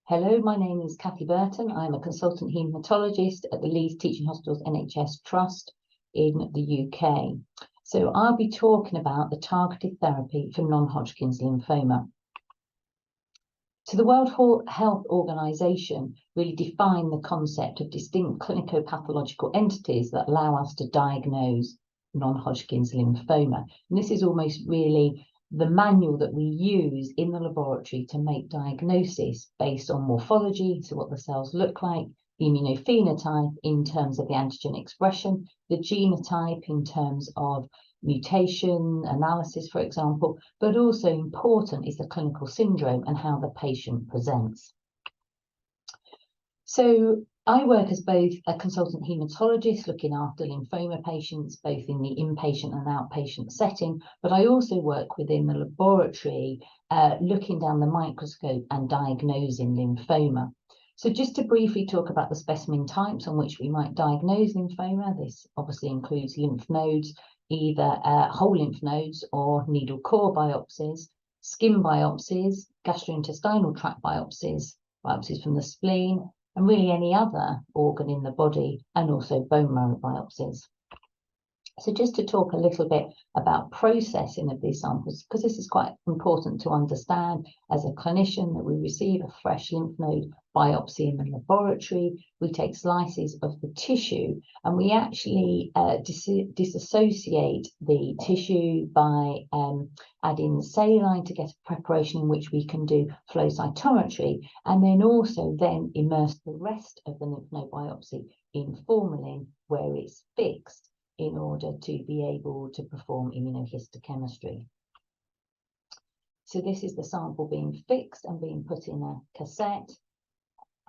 Hello, my name is Kathy Burton. I'm a consultant haematologist at the Leeds Teaching Hospitals NHS Trust in the UK. So I'll be talking about the targeted therapy for non-Hodgkin's lymphoma. So the World Health Organization really defined the concept of distinct clinico-pathological entities that allow us to diagnose non-Hodgkin's lymphoma. And this is almost really the manual that we use in the laboratory to make diagnosis based on morphology, so what the cells look like, the immunophenotype in terms of the antigen expression, the genotype in terms of mutation analysis, for example, but also important is the clinical syndrome and how the patient presents. So I work as both a consultant haematologist looking after lymphoma patients, both in the inpatient and outpatient setting, but I also work within the laboratory, looking down the microscope and diagnosing lymphoma. So just to briefly talk about the specimen types on which we might diagnose lymphoma, this obviously includes lymph nodes, either whole lymph nodes or needle core biopsies, skin biopsies, gastrointestinal tract biopsies, biopsies from the spleen, and really any other organ in the body, and also bone marrow biopsies. So just to talk a little bit about processing of these samples, because this is quite important to understand as a clinician, that we receive a fresh lymph node biopsy in the laboratory, we take slices of the tissue, and we actually disassociate the tissue by adding saline to get a preparation in which we can do flow cytometry, and then also immerse the rest of the lymph node biopsy in formalin where it's fixed, in order to be able to perform immunohistochemistry. So this is the sample being fixed and being put in a cassette,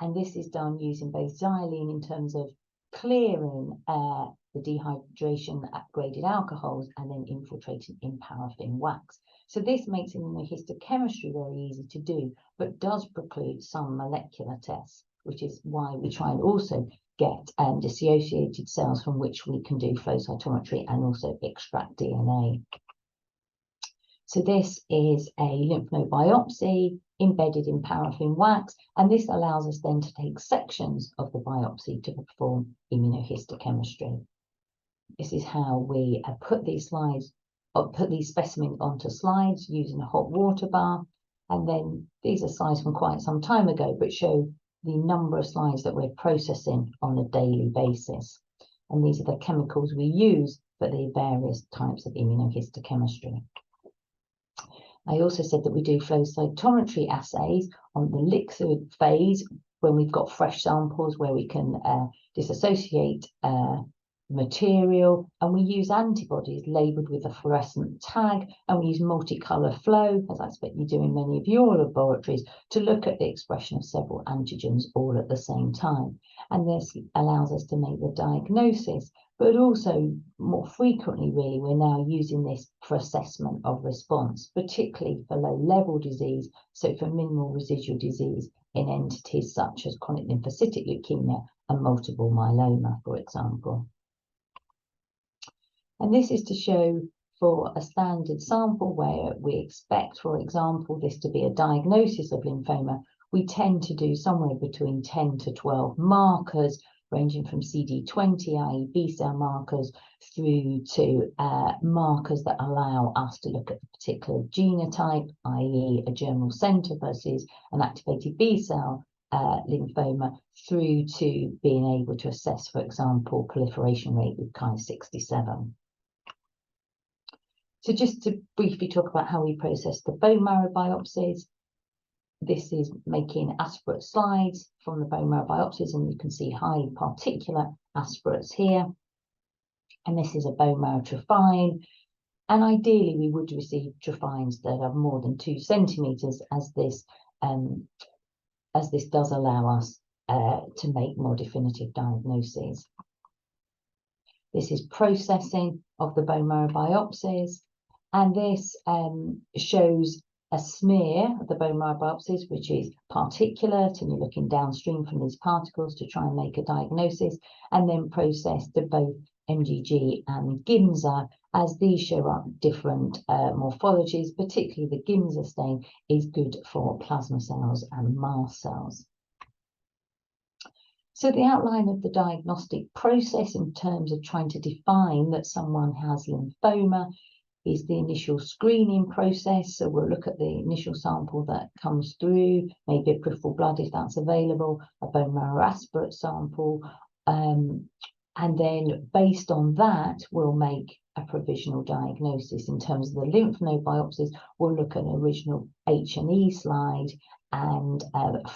and this is done using both xylene in terms of clearing the dehydration graded alcohols and then infiltrating in paraffin wax. So this makes immunohistochemistry very easy to do, but does preclude some molecular tests, which is why we try and also get dissociated cells from which we can do flow cytometry and also extract DNA. So this is a lymph node biopsy embedded in paraffin wax, and this allows us then to take sections of the biopsy to perform immunohistochemistry. This is how we put these specimens onto slides using a hot water bath, and then these are slides from quite some time ago, but show the number of slides that we're processing on a daily basis. And these are the chemicals we use for the various types of immunohistochemistry. I also said that we do flow cytometry assays on the liquid phase when we've got fresh samples where we can disassociate material, and we use antibodies labelled with a fluorescent tag, and we use multicolour flow, as I expect you do in many of your laboratories, to look at the expression of several antigens all at the same time. And this allows us to make the diagnosis, but also more frequently, really, we're now using this for assessment of response, particularly for low-level disease, so for minimal residual disease in entities such as chronic lymphocytic leukemia and multiple myeloma, for example. And this is to show for a standard sample where we expect, for example, this to be a diagnosis of lymphoma, we tend to do somewhere between 10 to 12 markers, ranging from CD20, i.e. B-cell markers, through to markers that allow us to look at a particular genotype, i.e. a germinal center versus an activated B-cell lymphoma, through to being able to assess, for example, proliferation rate with Ki-67. So just to briefly talk about how we process the bone marrow biopsies, this is making aspirate slides from the bone marrow biopsies, and you can see highly particulate aspirates here. And this is a bone marrow trophine, and ideally we would receive trophines that are more than 2 centimeters, as this does allow us to make more definitive diagnoses. This is processing of the bone marrow biopsies, and this shows a smear of the bone marrow biopsies, which is particulate, and you're looking downstream from these particles to try and make a diagnosis, and then processed to both MGG and Ginza, as these show up different morphologies, particularly the Ginza stain is good for plasma cells and mast cells. So the outline of the diagnostic process in terms of trying to define that someone has lymphoma is the initial screening process. So we'll look at the initial sample that comes through, maybe a peripheral blood if that's available, a bone marrow aspirate sample, and then based on that, we'll make a provisional diagnosis. In terms of the lymph node biopsies, we'll look at an original H&E slide, and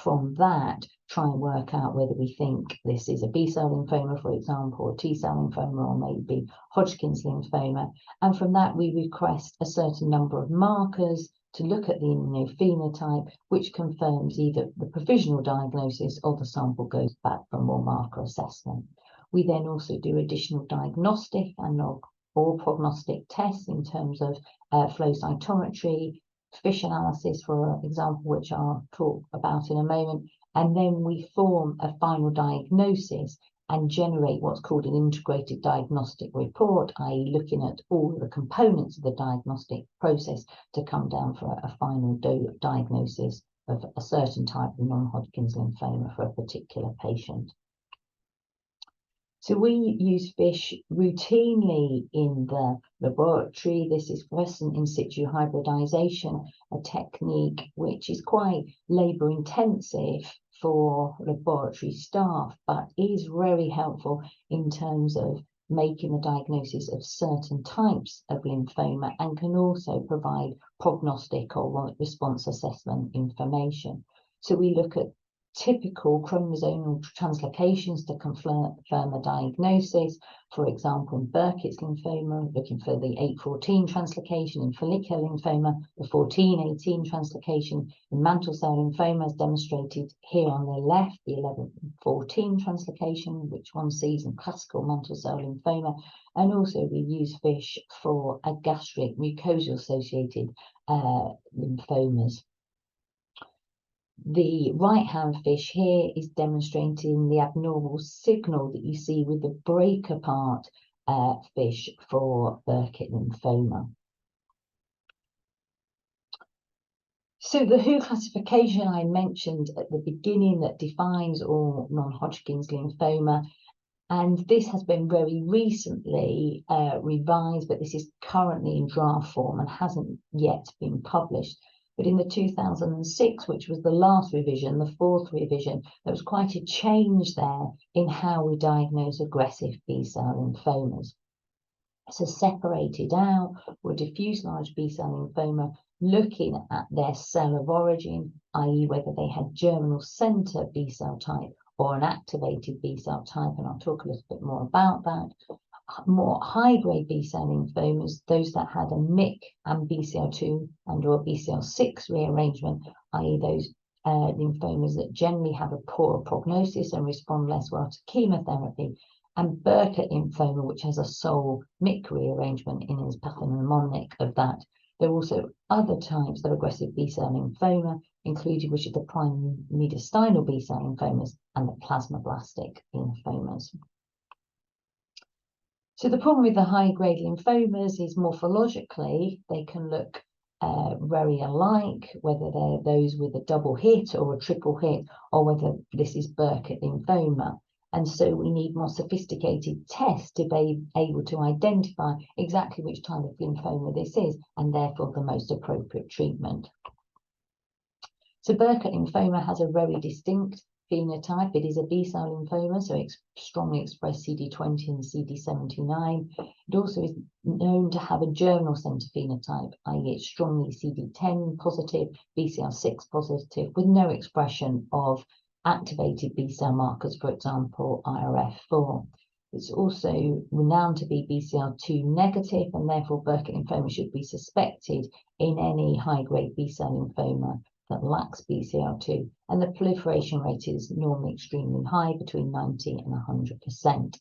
from that, try and work out whether we think this is a B-cell lymphoma, for example, or T-cell lymphoma, or maybe Hodgkin's lymphoma. And from that, we request a certain number of markers to look at the immunophenotype, which confirms either the provisional diagnosis or the sample goes back for more marker assessment. We then also do additional diagnostic and or prognostic tests in terms of flow cytometry, FISH analysis, for example, which I'll talk about in a moment. And then we form a final diagnosis and generate what's called an integrated diagnostic report, i.e. looking at all the components of the diagnostic process to come down for a final diagnosis of a certain type of non-Hodgkin's lymphoma for a particular patient. So we use FISH routinely in the laboratory. This is fluorescent in situ hybridization, a technique which is quite labour intensive for laboratory staff, but is very helpful in terms of making the diagnosis of certain types of lymphoma, and can also provide prognostic or response assessment information. So we look at typical chromosomal translocations to confirm a diagnosis. For example, in Burkitt's lymphoma, looking for the 8-14 translocation. In follicular lymphoma, the 14-18 translocation. In mantle cell lymphoma, as demonstrated here on the left, the 11-14 translocation, which one sees in classical mantle cell lymphoma. And also we use FISH for a gastric mucosal associated lymphomas. The right-hand FISH here is demonstrating the abnormal signal that you see with the break apart FISH for Burkitt lymphoma. So the WHO classification I mentioned at the beginning that defines all non-Hodgkin's lymphoma, and this has been very recently revised, but this is currently in draft form and hasn't yet been published. But in the 2006, which was the last revision, the fourth revision, there was quite a change there in how we diagnose aggressive B-cell lymphomas. So separated out were diffuse large B-cell lymphoma, looking at their cell of origin, i.e. whether they had germinal center B-cell type or an activated B-cell type, and I'll talk a little bit more about that. More high-grade B-cell lymphomas, those that had a MYC and BCL2 and or BCL6 rearrangement, i.e. those lymphomas that generally have a poorer prognosis and respond less well to chemotherapy, and Burkitt lymphoma, which has a sole MYC rearrangement in its pathognomonic of that. There are also other types of aggressive B-cell lymphoma, including which are the primary mediastinal B-cell lymphomas and the plasmablastic lymphomas. So the problem with the high-grade lymphomas is morphologically, they can look very alike, whether they're those with a double hit or a triple hit, or whether this is Burkitt lymphoma. And so we need more sophisticated tests to be able to identify exactly which type of lymphoma this is, and therefore the most appropriate treatment. So Burkitt lymphoma has a very distinct phenotype. It is a B-cell lymphoma, so it strongly expresses CD20 and CD79. It also is known to have a germinal center phenotype, i.e. it's strongly CD10 positive, BCL6 positive, with no expression of activated B-cell markers, for example, IRF4. It's also renowned to be BCL2 negative, and therefore Burkitt lymphoma should be suspected in any high-grade B-cell lymphoma that lacks BCL2, and the proliferation rate is normally extremely high, between 90 and 100%.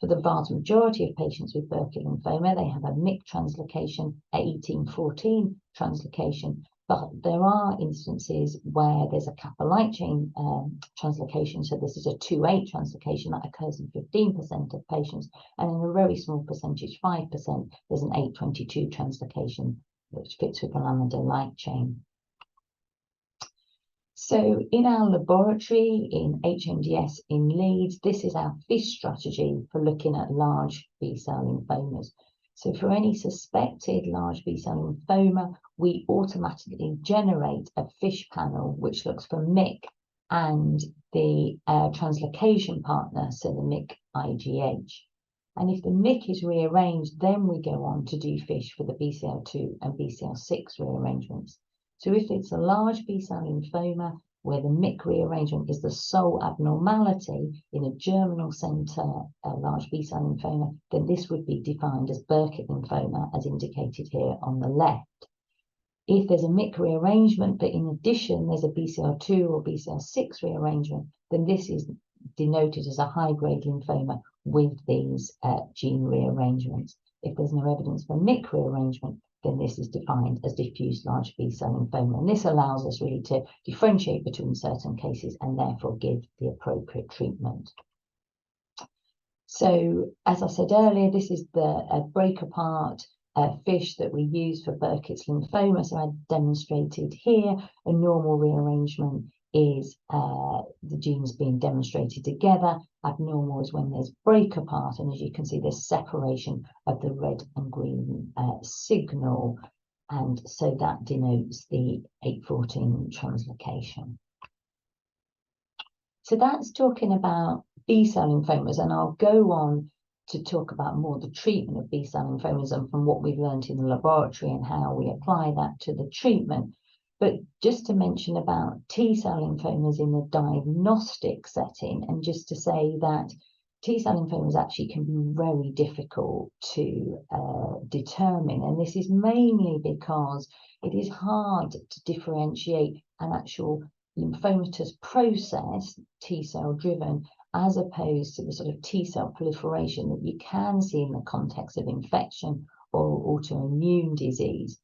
For the vast majority of patients with Burkitt lymphoma, they have a MYC translocation, a 18-14 translocation, But there are instances where there's a kappa light chain translocation. So this is a 2-8 translocation that occurs in 15% of patients. And in a very small percentage, 5%, there's an 8-22 translocation, which fits with the lambda light chain. So in our laboratory, in HMDS in Leeds, this is our FISH strategy for looking at large B-cell lymphomas. So for any suspected large B-cell lymphoma, we automatically generate a FISH panel which looks for MYC and the translocation partner, so the MYC IGH. And if the MYC is rearranged, then we go on to do FISH for the BCL2 and BCL6 rearrangements. So if it's a large B-cell lymphoma where the MYC rearrangement is the sole abnormality in a germinal center large B-cell lymphoma, then this would be defined as Burkitt lymphoma, as indicated here on the left. If there's a MYC rearrangement, but in addition there's a BCL2 or BCL6 rearrangement, then this is denoted as a high-grade lymphoma with these gene rearrangements. If there's no evidence for MYC rearrangement, then this is defined as diffuse large B-cell lymphoma. And this allows us really to differentiate between certain cases and therefore give the appropriate treatment. So, as I said earlier, this is the break apart FISH that we use for Burkitt's lymphoma. So I demonstrated here a normal rearrangement is the genes being demonstrated together. Abnormal is when there's break apart, and as you can see, there's separation of the red and green signal, and so that denotes the 814 translocation. So that's talking about B-cell lymphomas, and I'll go on to talk about more the treatment of B-cell lymphomas and from what we've learned in the laboratory and how we apply that to the treatment. But just to mention about T-cell lymphomas in the diagnostic setting, and just to say that T-cell lymphomas actually can be very difficult to determine. And this is mainly because it is hard to differentiate an actual lymphomatous process, T-cell driven, as opposed to the sort of T-cell proliferation that you can see in the context of infection or autoimmune disease.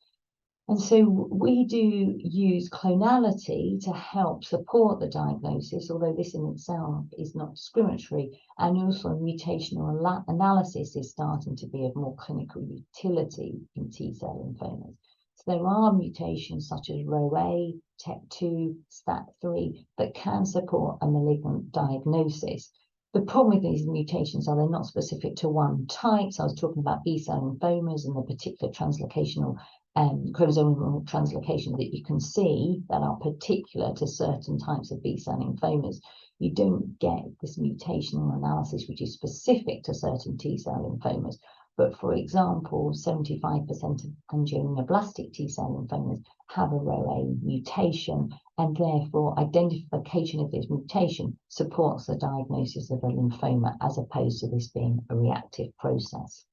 And so we do use clonality to help support the diagnosis, although this in itself is not discriminatory, and also mutational analysis is starting to be of more clinical utility in T-cell lymphomas. So there are mutations such as RhoA, TEC2, STAT3 that can support a malignant diagnosis. The problem with these mutations are they're not specific to one type. So I was talking about B-cell lymphomas and the particular translocational chromosomal translocation that you can see that are particular to certain types of B-cell lymphomas. You don't get this mutational analysis which is specific to certain T-cell lymphomas. But for example, 75% of angioimmunoblastic T-cell lymphomas have a RhoA mutation, and therefore identification of this mutation supports the diagnosis of a lymphoma as opposed to this being a reactive process.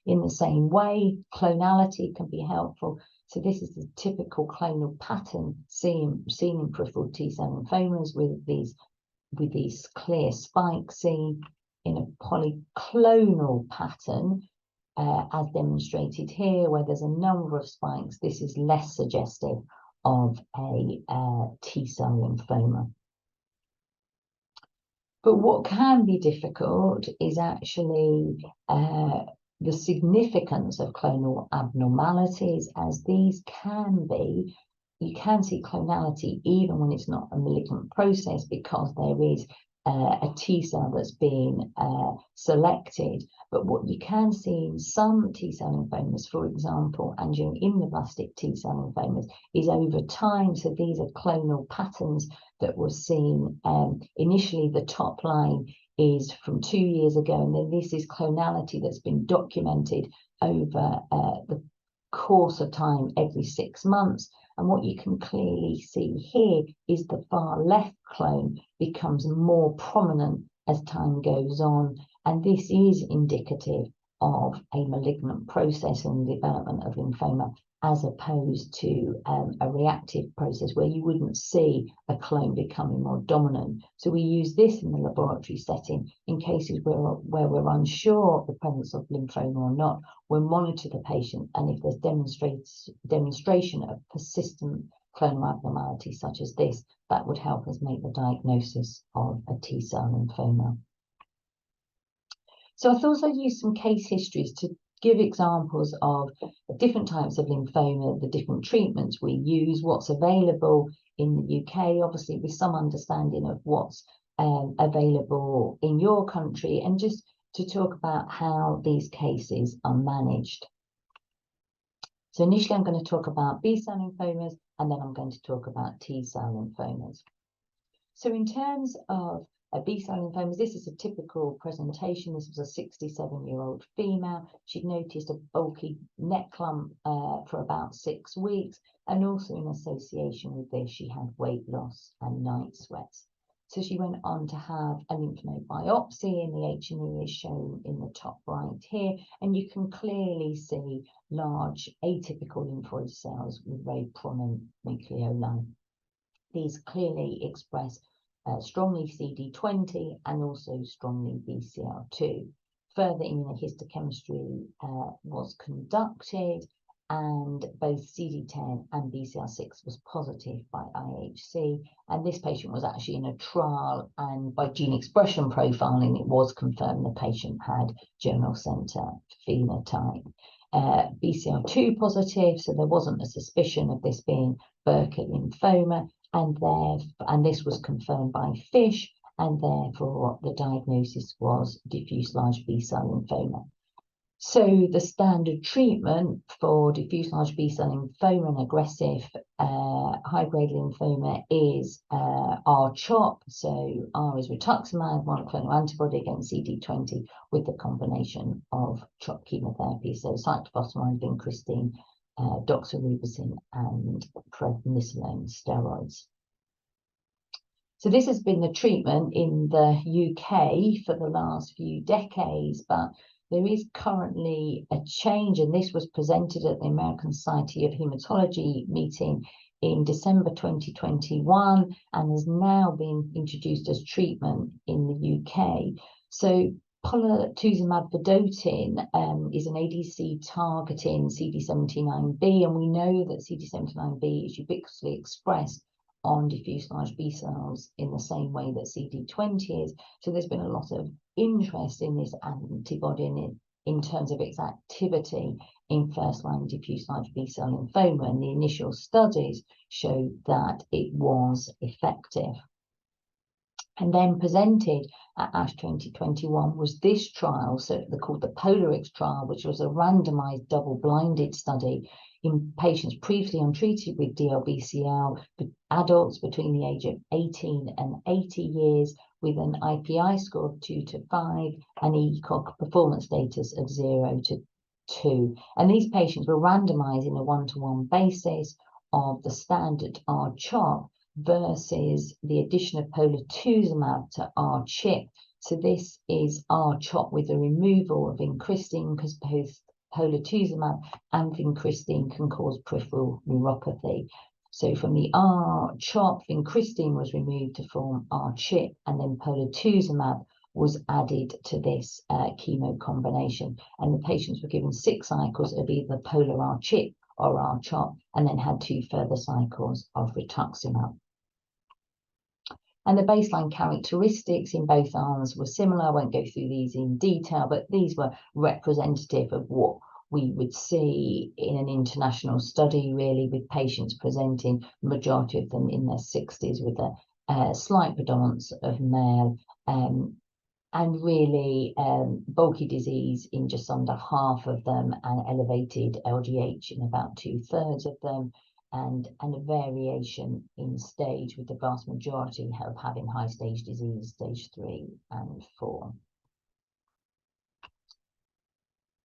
In the same way, clonality can be helpful. So this is the typical clonal pattern seen in peripheral T-cell lymphomas with these clear spikes seen in a polyclonal pattern, as demonstrated here, where there's a number of spikes. This is less suggestive of a T-cell lymphoma. But what can be difficult is actually the significance of clonal abnormalities, as these can be, you can see clonality even when it's not a malignant process because there is a T-cell that's being selected. But what you can see in some T-cell lymphomas, for example, angioimmunoblastic T-cell lymphomas, is over time. So these are clonal patterns that were seen. Initially, the top line is from 2 years ago, and then this is clonality that's been documented over the course of time every 6 months. And what you can clearly see here is the far left clone becomes more prominent as time goes on. And this is indicative of a malignant process and development of lymphoma as opposed to a reactive process where you wouldn't see a clone becoming more dominant. So we use this in the laboratory setting in cases where we're unsure of the presence of lymphoma or not. We'll monitor the patient, and if there's demonstration of persistent clonal abnormality such as this, that would help us make the diagnosis of a T-cell lymphoma. So I thought I'd use some case histories to give examples of different types of lymphoma, the different treatments we use, what's available in the UK, obviously with some understanding of what's available in your country, and just to talk about how these cases are managed. So initially I'm going to talk about B-cell lymphomas, and then I'm going to talk about T-cell lymphomas. So in terms of B-cell lymphomas, this is a typical presentation. This was a 67-year-old female. She'd noticed a bulky neck lump for about 6 weeks, and also in association with this, she had weight loss and night sweats. So she went on to have a lymph node biopsy, and the H&E is shown in the top right here, and you can clearly see large atypical lymphoid cells with very prominent nucleoli. These clearly express strongly CD20 and also strongly BCL2. Further immunohistochemistry was conducted, and both CD10 and BCL6 was positive by IHC. And this patient was actually in a trial, and by gene expression profiling, it was confirmed the patient had germinal center phenotype. BCL2 positive, so there wasn't a suspicion of this being Burkitt lymphoma, and this was confirmed by FISH, and therefore the diagnosis was diffuse large B-cell lymphoma. So the standard treatment for diffuse large B-cell lymphoma and aggressive high-grade lymphoma is R-CHOP. So R is rituximab, monoclonal antibody against CD20 with the combination of CHOP chemotherapy, so cyclophosphamide, vincristine, doxorubicin, and prednisolone steroids. So this has been the treatment in the UK for the last few decades, but there is currently a change, and this was presented at the American Society of Hematology meeting in December 2021 and has now been introduced as treatment in the UK. So polatuzumab vedotin is an ADC targeting CD79B, and we know that CD79B is ubiquitously expressed on diffuse large B cells in the same way that CD20 is. So there's been a lot of interest in this antibody in terms of its activity in first-line diffuse large B-cell lymphoma, and the initial studies showed that it was effective. And then presented at ASH 2021 was this trial, so they're called the POLARIX trial, which was a randomized double-blinded study in patients previously untreated with DLBCL, adults between the age of 18 and 80 years, with an IPI score of 2 to 5 and ECOG performance status of 0 to 2. And these patients were randomized in a 1-to-1 basis of the standard R-CHOP versus the addition of polatuzumab to R-CHP. So this is R-CHOP with the removal of vincristine, because both polatuzumab and vincristine can cause peripheral neuropathy. So from the R-CHOP, vincristine was removed to form R-CHP, and then polatuzumab was added to this chemo combination. And the patients were given 6 cycles of either polar R-CHP or R-CHOP, and then had 2 further cycles of rituximab. And the baseline characteristics in both arms were similar. I won't go through these in detail, but these were representative of what we would see in an international study, really, with patients presenting, the majority of them in their 60s, with a slight predominance of male, and really bulky disease in just under half of them, and elevated LDH in about 2/3 of them, and a variation in stage, with the vast majority of having high stage disease, stage 3 and 4.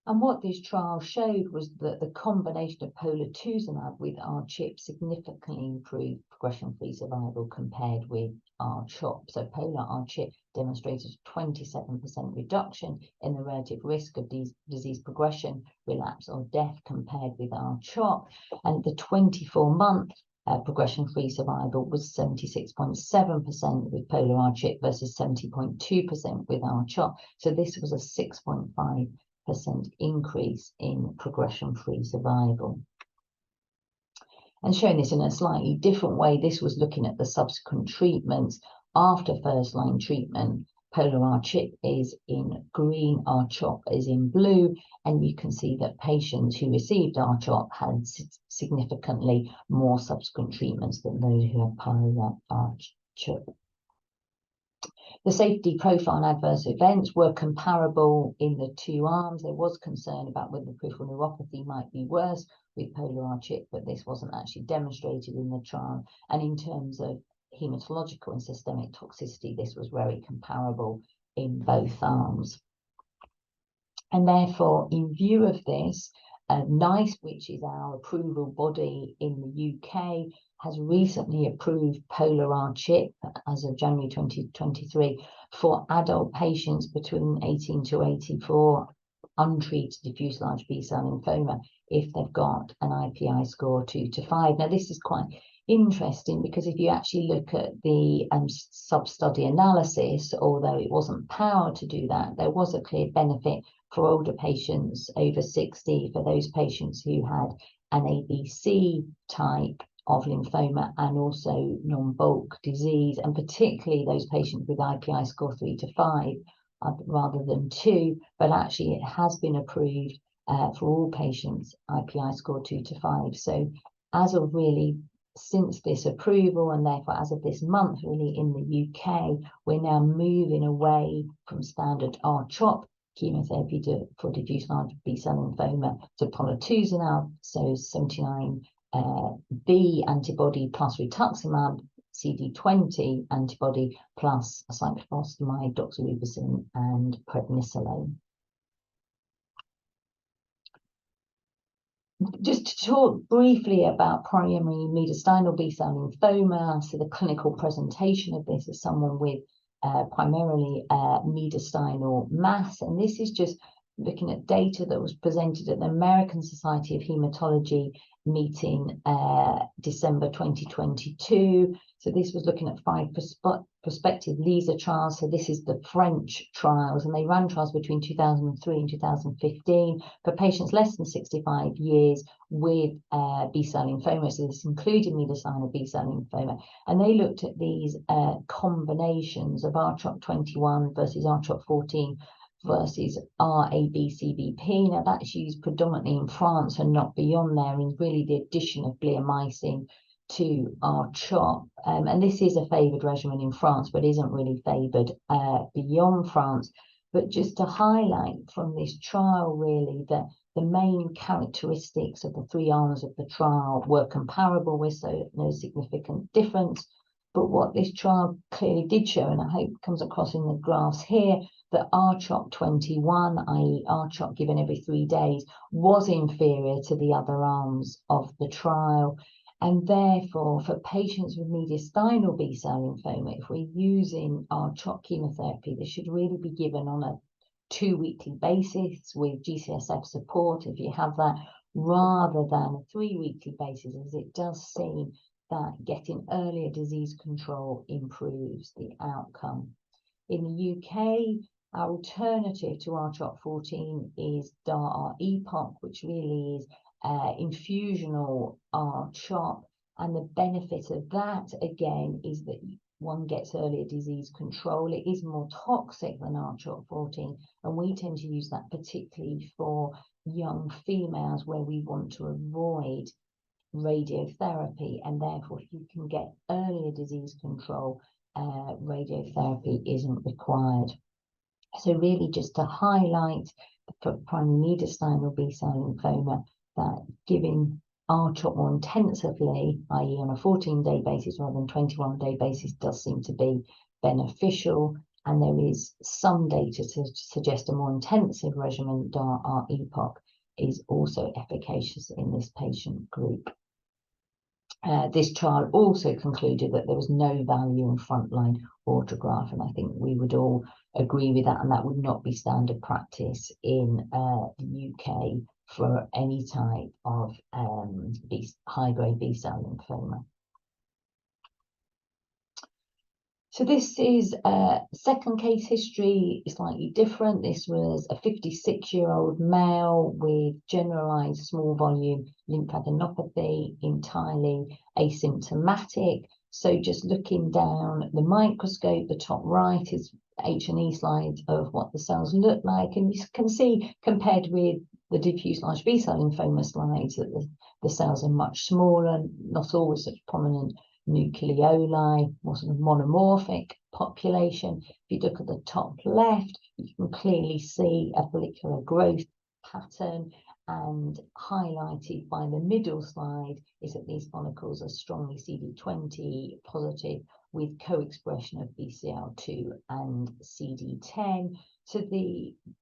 And what this trial showed was that the combination of polatuzumab with R-CHP significantly improved progression-free survival compared with R-CHOP. So pola R-CHP demonstrated a 27% reduction in the relative risk of disease progression, relapse or death compared with R-CHOP. And the 24-month progression-free survival was 76.7% with pola R-CHP versus 70.2% with R-CHOP. So this was a 6.5% increase in progression-free survival. And showing this in a slightly different way, this was looking at the subsequent treatments after first-line treatment. Pola R-CHP is in green, R-CHOP is in blue, and you can see that patients who received R-CHOP had significantly more subsequent treatments than those who had pola R-CHP. The safety profile and adverse events were comparable in the two arms. There was concern about whether peripheral neuropathy might be worse with pola R-CHP, but this wasn't actually demonstrated in the trial. And in terms of hematological and systemic toxicity, this was very comparable in both arms. And therefore, in view of this, NICE, which is our approval body in the UK, has recently approved pola R-CHP as of January 2023 for adult patients between 18 to 84 untreated diffuse large B-cell lymphoma if they've got an IPI score 2 to 5. Now, this is quite interesting because if you actually look at the sub-study analysis, although it wasn't powered to do that, there was a clear benefit for older patients over 60, for those patients who had an ABC type of lymphoma and also non-bulk disease, and particularly those patients with IPI score 3 to 5 rather than 2, but actually it has been approved for all patients IPI score 2 to 5. So as of really since this approval, and therefore as of this month really in the UK, we're now moving away from standard R-CHOP chemotherapy for diffuse large B-cell lymphoma to polatuzumab, so 79B antibody plus rituximab, CD20 antibody plus cyclophosphamide, doxorubicin, and prednisolone. Just to talk briefly about primary mediastinal B-cell lymphoma, so the clinical presentation of this is someone with primarily mediastinal mass, and this is just looking at data that was presented at the American Society of Hematology meeting December 2022. So this was looking at 5 prospective LISA trials. So this is the French trials, and they ran trials between 2003 and 2015 for patients less than 65 years with B-cell lymphoma. So this included mediastinal B-cell lymphoma, and they looked at these combinations of R-CHOP 21 versus R-CHOP 14 versus RABCBP. Now that's used predominantly in France and not beyond there, and really the addition of bleomycin to R-CHOP. And this is a favoured regimen in France, but isn't really favoured beyond France. But just to highlight from this trial really that the main characteristics of the 3 arms of the trial were comparable with, so no significant difference. But what this trial clearly did show, and I hope comes across in the graphs here, that R-CHOP 21, i.e. R-CHOP given every 3 days, was inferior to the other arms of the trial. And therefore, for patients with mediastinal B-cell lymphoma, if we're using R-CHOP chemotherapy, this should really be given on a 2-weekly basis with GCSF support, if you have that, rather than a 3-weekly basis, as it does seem that getting earlier disease control improves the outcome. In the UK, our alternative to R-CHOP 14 is DAR-EPOCH, which really is infusional R-CHOP, and the benefit of that again is that one gets earlier disease control. It is more toxic than R-CHOP 14, and we tend to use that particularly for young females where we want to avoid radiotherapy, and therefore if you can get earlier disease control, radiotherapy isn't required. So really just to highlight for primary mediastinal B-cell lymphoma that giving R-CHOP more intensively, i.e. on a 14-day basis rather than 21-day basis, does seem to be beneficial. and there is some data to suggest a more intensive regimen, DAR-R-EPOCH, is also efficacious in this patient group. This trial also concluded that there was no value in frontline autograft, and I think we would all agree with that, and that would not be standard practice in the UK for any type of high-grade B-cell lymphoma. So this is a second case history, slightly different. This was a 56-year-old male with generalized small volume lymphadenopathy, entirely asymptomatic. So just looking down the microscope, the top right is H&E slides of what the cells look like. And you can see, compared with the diffuse large B-cell lymphoma slides, that the cells are much smaller, not always such prominent nucleoli, more sort of monomorphic population. If you look at the top left, you can clearly see a follicular growth pattern, and highlighted by the middle slide is that these follicles are strongly CD20 positive with co-expression of BCL2 and CD10. So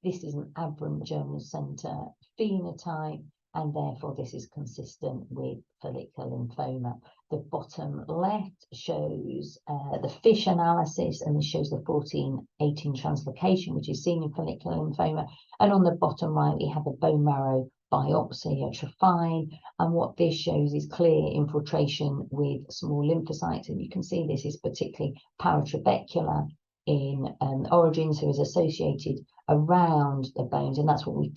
this is an aberrant germinal center phenotype, and therefore this is consistent with follicular lymphoma. The bottom left shows the FISH analysis, and this shows the 14/18 translocation, which is seen in follicular lymphoma. And on the bottom right, we have a bone marrow biopsy, a Trophine, and what this shows is clear infiltration with small lymphocytes. And you can see this is particularly paratrabecular in origin, so is associated around the bones, and that's what we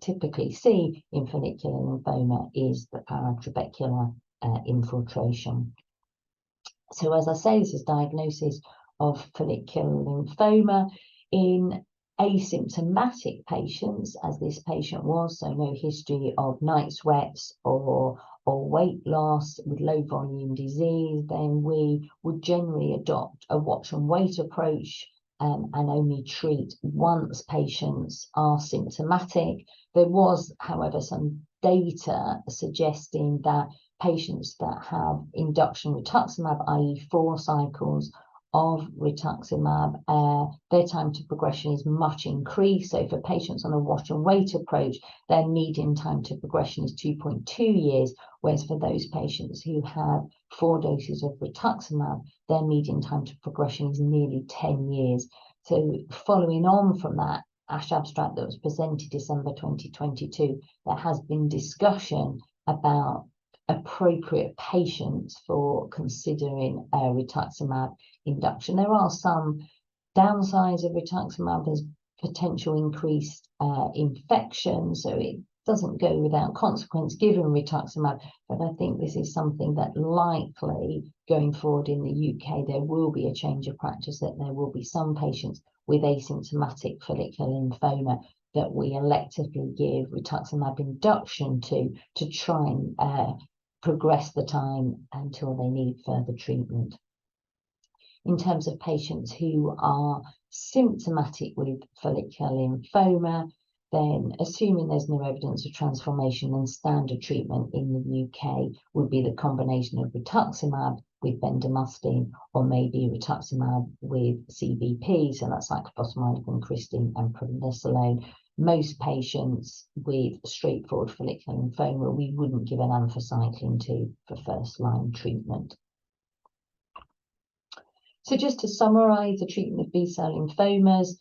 typically see in follicular lymphoma, is the paratrabecular infiltration. So as I say, this is diagnosis of follicular lymphoma in asymptomatic patients, as this patient was, so no history of night sweats or weight loss with low volume disease. Then we would generally adopt a watch and wait approach and only treat once patients are symptomatic. There was, however, some data suggesting that patients that have induction rituximab, i.e. 4 cycles of rituximab, their time to progression is much increased. So for patients on a watch and wait approach, their median time to progression is 2.2 years, whereas for those patients who have 4 doses of rituximab, their median time to progression is nearly 10 years. So following on from that ASH abstract that was presented December 2022, there has been discussion about appropriate patients for considering rituximab induction. There are some downsides of rituximab. There's potential increased infection, so it doesn't go without consequence given rituximab, but I think this is something that likely going forward in the UK there will be a change of practice, that there will be some patients with asymptomatic follicular lymphoma that we electively give rituximab induction to try and progress the time until they need further treatment. In terms of patients who are symptomatic with follicular lymphoma, then assuming there's no evidence of transformation, then standard treatment in the UK would be the combination of rituximab with bendamustine, or maybe rituximab with CBP, so that's cyclophosphamide, vincristine and prednisolone. Most patients with straightforward follicular lymphoma, we wouldn't give an anthracycline to for first-line treatment. So just to summarise the treatment of B-cell lymphomas,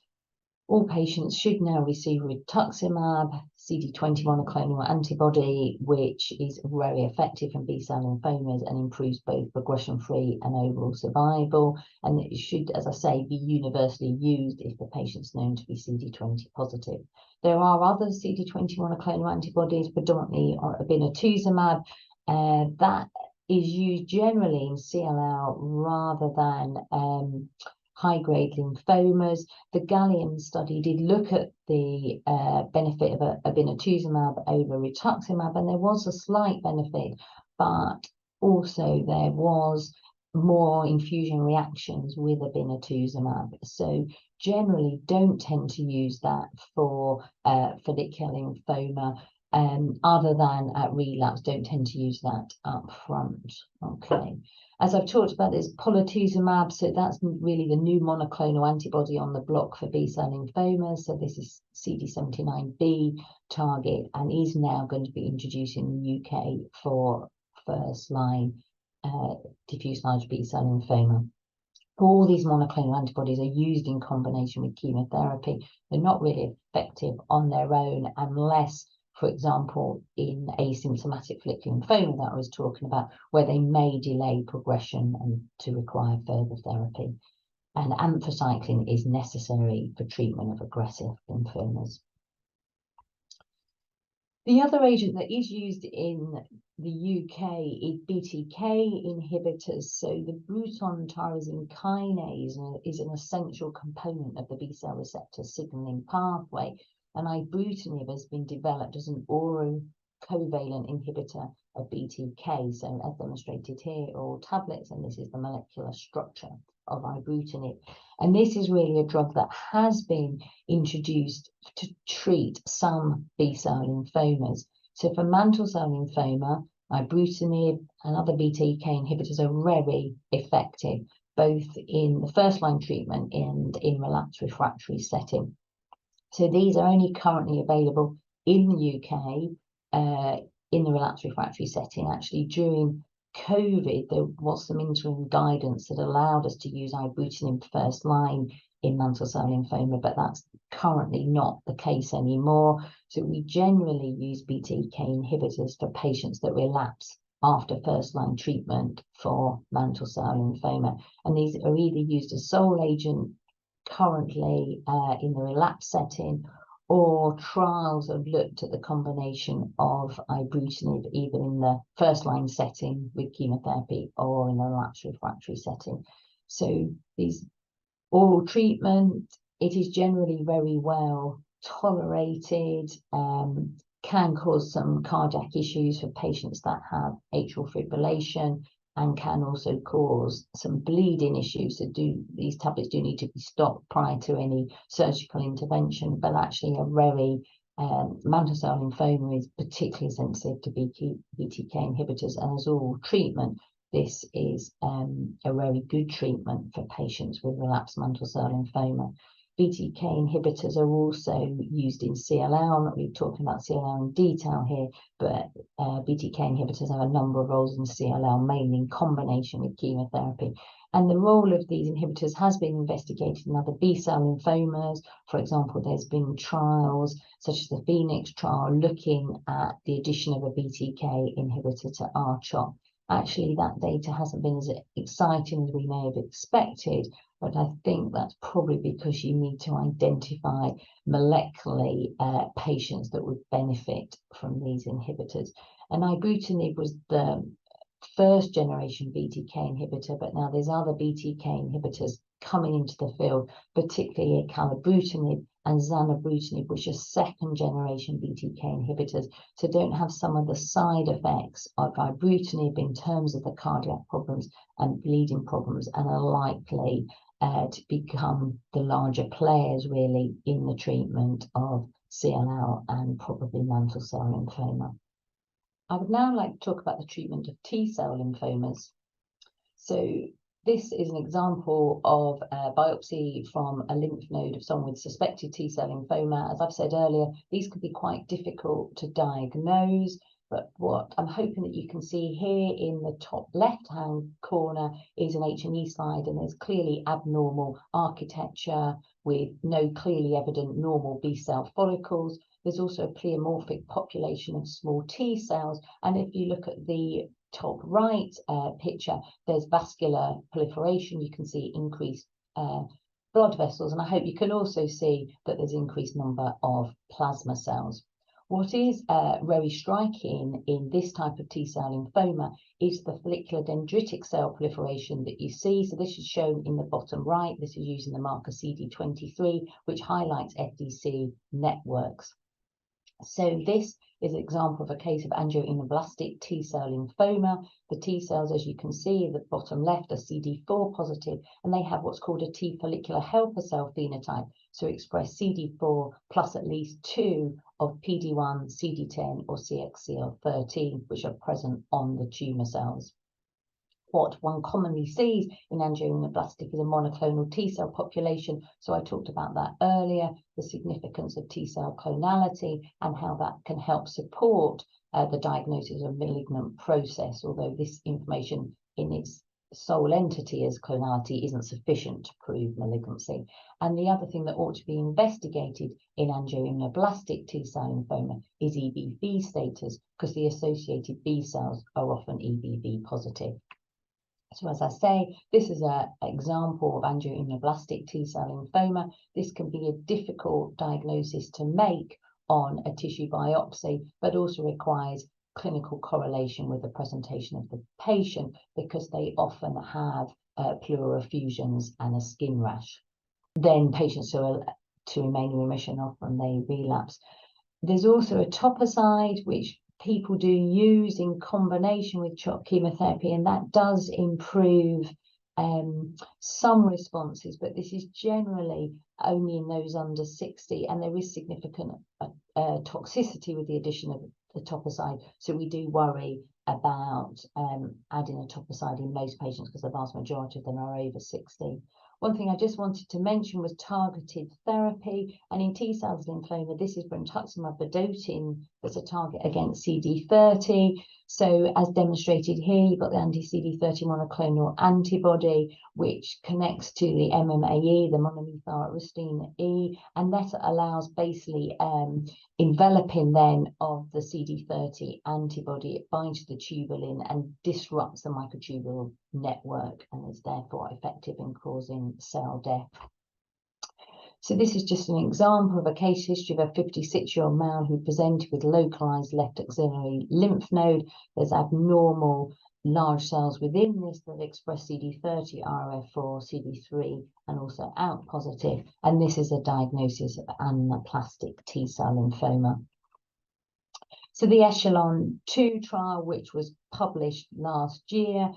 all patients should now receive rituximab, CD20 monoclonal antibody, which is very effective in B-cell lymphomas and improves both progression-free and overall survival. And it should, as I say, be universally used if the patient's known to be CD20 positive. There are other CD20 monoclonal antibodies, predominantly obinutuzumab, that is used generally in CLL rather than high-grade lymphomas. The Gallium study did look at the benefit of obinutuzumab over rituximab, and there was a slight benefit, but also there was more infusion reactions with obinutuzumab. So generally don't tend to use that for follicular lymphoma. other than at relapse, don't tend to use that up front. Okay. As I've talked about, there's polatuzumab, so that's really the new monoclonal antibody on the block for B-cell lymphomas. So this is CD79B target and is now going to be introduced in the UK for first-line diffuse large B-cell lymphoma. All these monoclonal antibodies are used in combination with chemotherapy. They're not really effective on their own unless, for example, in asymptomatic follicular lymphoma that I was talking about, where they may delay progression and to require further therapy. And anthracycline is necessary for treatment of aggressive lymphomas. The other agent that is used in the UK is BTK inhibitors. So the Bruton tyrosine kinase is an essential component of the B-cell receptor signaling pathway. And ibrutinib has been developed as an oral covalent inhibitor of BTK. So as demonstrated here, oral tablets, and this is the molecular structure of ibrutinib. And this is really a drug that has been introduced to treat some B-cell lymphomas. So for mantle cell lymphoma, ibrutinib and other BTK inhibitors are very effective, both in the first-line treatment and in relapsed refractory setting. So these are only currently available in the UK in the relapsed refractory setting. Actually, during COVID, there was some interim guidance that allowed us to use ibrutinib first line in mantle cell lymphoma, but that's currently not the case anymore. So we generally use BTK inhibitors for patients that relapse after first-line treatment for mantle cell lymphoma. And these are either used as sole agent currently in the relapse setting, or trials have looked at the combination of ibrutinib either in the first-line setting with chemotherapy or in the relapsed refractory setting. So these oral treatment, it is generally very well tolerated, can cause some cardiac issues for patients that have atrial fibrillation, and can also cause some bleeding issues. So these tablets do need to be stopped prior to any surgical intervention, but actually a very mantle cell lymphoma is particularly sensitive to BTK inhibitors, and as oral treatment, this is a very good treatment for patients with relapsed mantle cell lymphoma. BTK inhibitors are also used in CLL. I'm not really talking about CLL in detail here, but BTK inhibitors have a number of roles in CLL, mainly in combination with chemotherapy. And the role of these inhibitors has been investigated in other B-cell lymphomas. For example, there's been trials such as the Phoenix trial looking at the addition of a BTK inhibitor to R-CHOP. Actually, that data hasn't been as exciting as we may have expected, but I think that's probably because you need to identify molecularly patients that would benefit from these inhibitors. And ibrutinib was the first generation BTK inhibitor, but now there's other BTK inhibitors coming into the field, particularly acalabrutinib and zanubrutinib, which are second generation BTK inhibitors, so don't have some of the side effects of ibrutinib in terms of the cardiac problems and bleeding problems, and are likely to become the larger players really in the treatment of CLL and probably mantle cell lymphoma. I would now like to talk about the treatment of T-cell lymphomas. So this is an example of a biopsy from a lymph node of someone with suspected T-cell lymphoma. As I've said earlier, these could be quite difficult to diagnose, but what I'm hoping that you can see here in the top left-hand corner is an H&E slide, and there's clearly abnormal architecture with no clearly evident normal B-cell follicles. There's also a pleomorphic population of small T cells, and if you look at the top right picture, there's vascular proliferation. You can see increased blood vessels, and I hope you can also see that there's increased number of plasma cells. What is very striking in this type of T-cell lymphoma is the follicular dendritic cell proliferation that you see. So this is shown in the bottom right. This is using the marker CD23, which highlights FDC networks. So this is an example of a case of angioimmunoblastic T-cell lymphoma. The T cells, as you can see, at the bottom left are CD4 positive, and they have what's called a T follicular helper cell phenotype. So express CD4 plus at least 2 of PD-1, CD10 or CXCL13, which are present on the tumour cells. What one commonly sees in angioimmunoblastic is a monoclonal T cell population. So I talked about that earlier, the significance of T cell clonality and how that can help support the diagnosis of malignant process, although this information in its sole entity as clonality isn't sufficient to prove malignancy. And the other thing that ought to be investigated in angioimmunoblastic T cell lymphoma is EBV status, because the associated B cells are often EBV positive. So as I say, this is an example of angioimmunoblastic T cell lymphoma. This can be a difficult diagnosis to make on a tissue biopsy, but also requires clinical correlation with the presentation of the patient, because they often have pleural effusions and a skin rash. Then patients who are to remain in remission, often they relapse. There's also a etoposide, which people do use in combination with CHOP chemotherapy, and that does improve some responses, but this is generally only in those under 60, and there is significant toxicity with the addition of etoposide. So we do worry about adding etoposide in most patients, because the vast majority of them are over 60. One thing I just wanted to mention was targeted therapy, and in T cells lymphoma, this is brentuximab vedotin that's a target against CD30. So as demonstrated here, you've got the anti-CD30 monoclonal antibody, which connects to the MMAE, the monomethyl aristine E, and that allows basically enveloping then of the CD30 antibody. It binds to the tubulin and disrupts the microtubule network, and is therefore effective in causing cell death. So this is just an example of a case history of a 56-year-old male who presented with localized left axillary lymph node. There's abnormal large cells within this that express CD30, RF4, CD3, and also ALK positive. And this is a diagnosis of anaplastic T cell lymphoma. So the ECHELON-2 trial, which was published last year,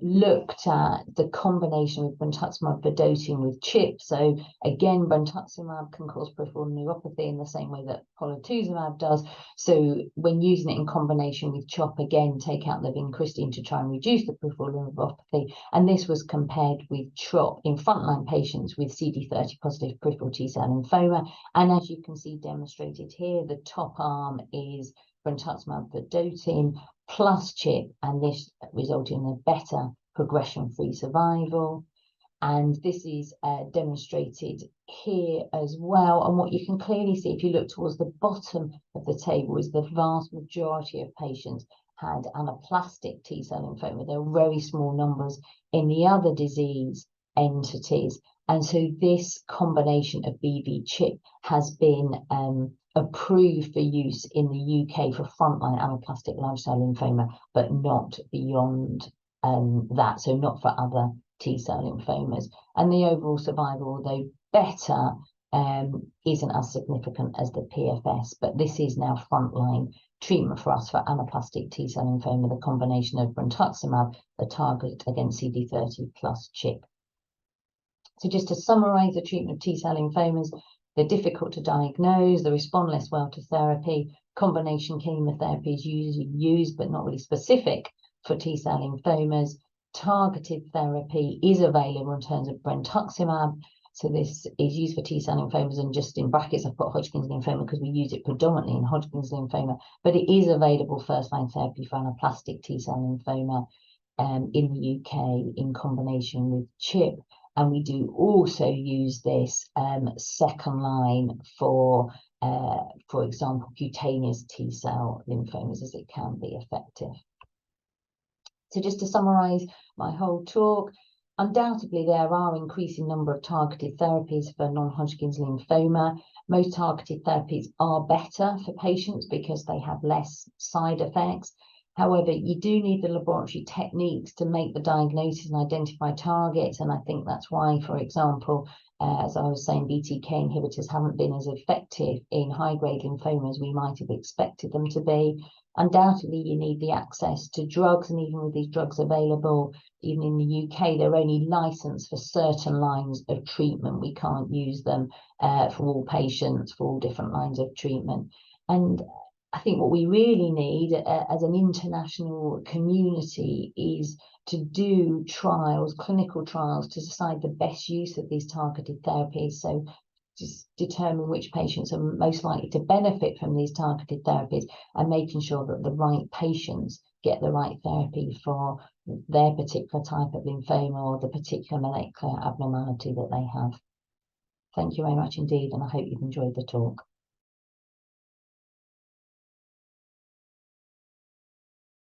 looked at the combination with brentuximab vedotin with CHIP. So again, brentuximab can cause peripheral neuropathy in the same way that polatuzumab does. So when using it in combination with CHOP, again, take out the vincristine to try and reduce the peripheral neuropathy. And this was compared with CHOP in frontline patients with CD30 positive peripheral T cell lymphoma. And as you can see demonstrated here, the top arm is brentuximab vedotin plus CHIP, and this resulted in a better progression-free survival. And this is demonstrated here as well. And what you can clearly see if you look towards the bottom of the table is the vast majority of patients had anaplastic T cell lymphoma. There are very small numbers in the other disease entities. And so this combination of BV-CHIP has been approved for use in the UK for frontline anaplastic large cell lymphoma, but not beyond that, so not for other T cell lymphomas. And the overall survival, although better, isn't as significant as the PFS, but this is now frontline treatment for us for anaplastic T cell lymphoma, the combination of brentuximab, the target against CD30 plus CHIP. So just to summarize the treatment of T cell lymphomas, they're difficult to diagnose, they respond less well to therapy. Combination chemotherapy is usually used, but not really specific for T cell lymphomas. Targeted therapy is available in terms of brentuximab. So this is used for T cell lymphomas, and just in brackets, I've put Hodgkin's lymphoma because we use it predominantly in Hodgkin's lymphoma, but it is available first-line therapy for anaplastic T cell lymphoma in the UK in combination with CHIP. And we do also use this second line for example, cutaneous T cell lymphomas, as it can be effective. So just to summarize my whole talk, undoubtedly there are increasing number of targeted therapies for non-Hodgkin's lymphoma. Most targeted therapies are better for patients because they have less side effects. However, you do need the laboratory techniques to make the diagnosis and identify targets. And I think that's why, for example, as I was saying, BTK inhibitors haven't been as effective in high-grade lymphoma as we might have expected them to be. Undoubtedly, you need the access to drugs, and even with these drugs available, even in the UK, they're only licensed for certain lines of treatment. We can't use them for all patients, for all different lines of treatment. And I think what we really need as an international community is to do trials, clinical trials, to decide the best use of these targeted therapies. So just determine which patients are most likely to benefit from these targeted therapies, and making sure that the right patients get the right therapy for their particular type of lymphoma or the particular molecular abnormality that they have. Thank you very much indeed, and I hope you've enjoyed the talk.